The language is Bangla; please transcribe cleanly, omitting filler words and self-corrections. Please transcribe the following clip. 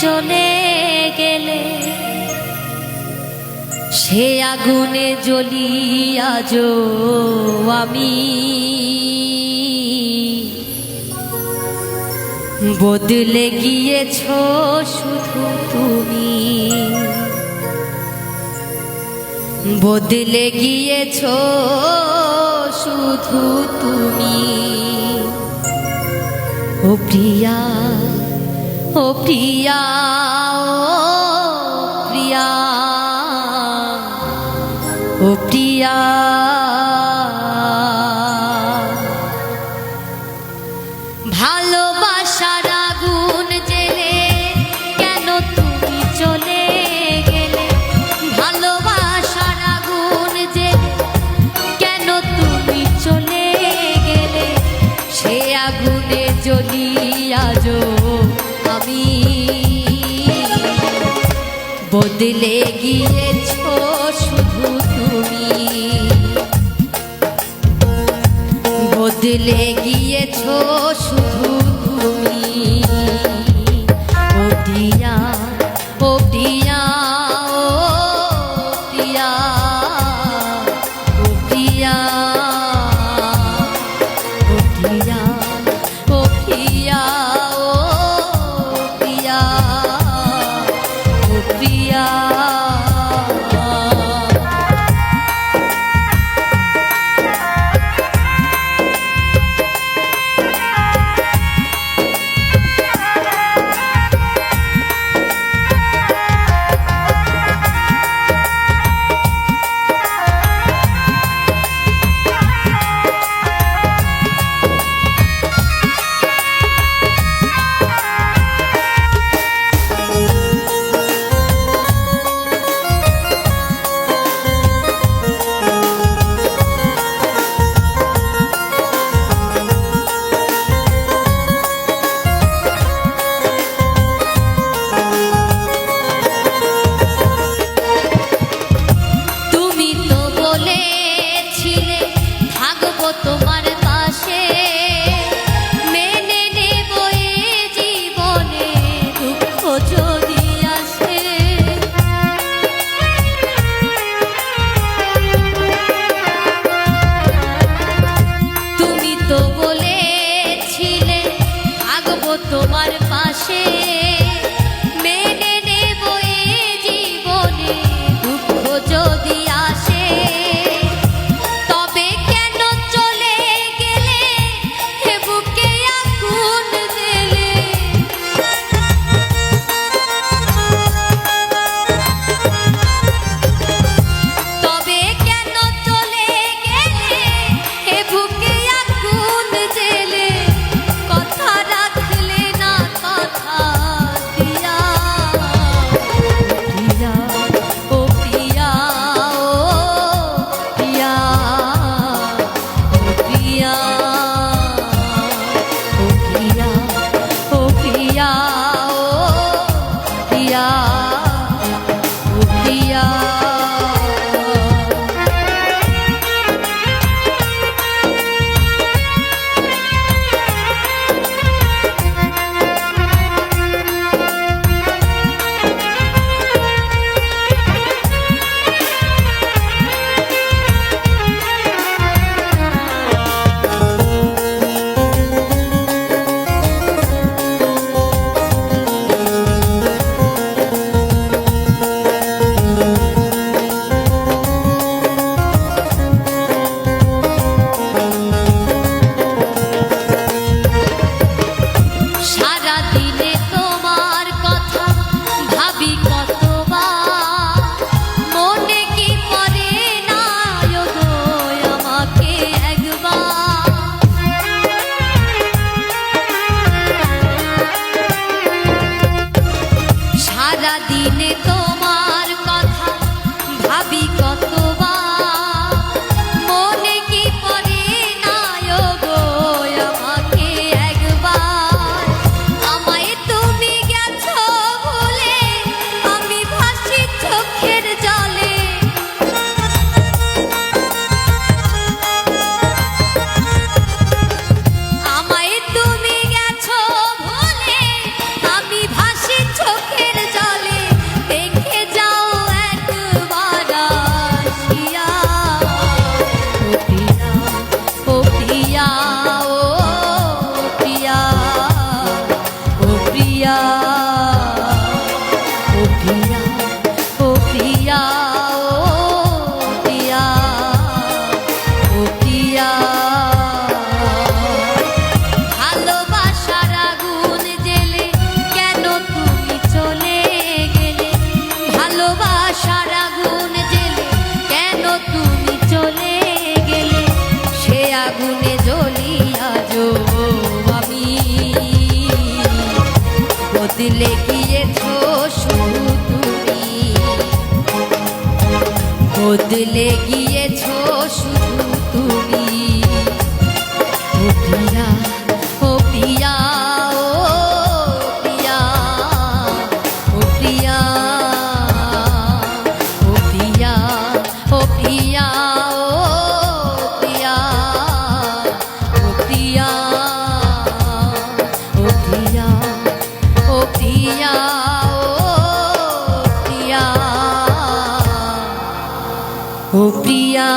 চলে গেলে সে আগুনে জ্বলি আজো আমি বদলে গিয়েছো শুধু তুমি বদলে গিয়েছো শুধু তুমি ও প্রিয়া ও প্রিয়া ও প্রিয়া ও প্রিয়া ভালোবাসার আগুন জেলে কেন তুমি চলে গেলে ভালোবাসার আগুন জেলে কেন তুমি চলে গেলে সে আগুনে জ্বলি আজো আমি বদলে গিয়েছো শুধু তুমি বদলে গিয়েছো শুধু তুমি ও প্রিয়া ও প্রিয়া ও প্রিয়া ও প্রিয়া ও প্রিয়া ও প্রিয়া ও প্রিয়া ও প্রিয়া তোমার পাশে মেনে নেব এ জীবনে দুঃখ যদি আসে তুমি তো বলেছিলে থাকবো তোমার পাশে মেনে নেব এ জীবনে দুঃখ যদি আসে বদলে গিয়েছো শুধু তুমি, বদলে গিয়েছো শুধু তুমি। ও প্রিয়া, ও প্রিয়া, ও প্রিয়া, ও প্রিয়া, ও প্রিয়া, ও প্রিয়া, ও প্রিয়া, ও প্রিয়া, ও প্রিয়া, ও প্রিয়া, ও প্রিয়া।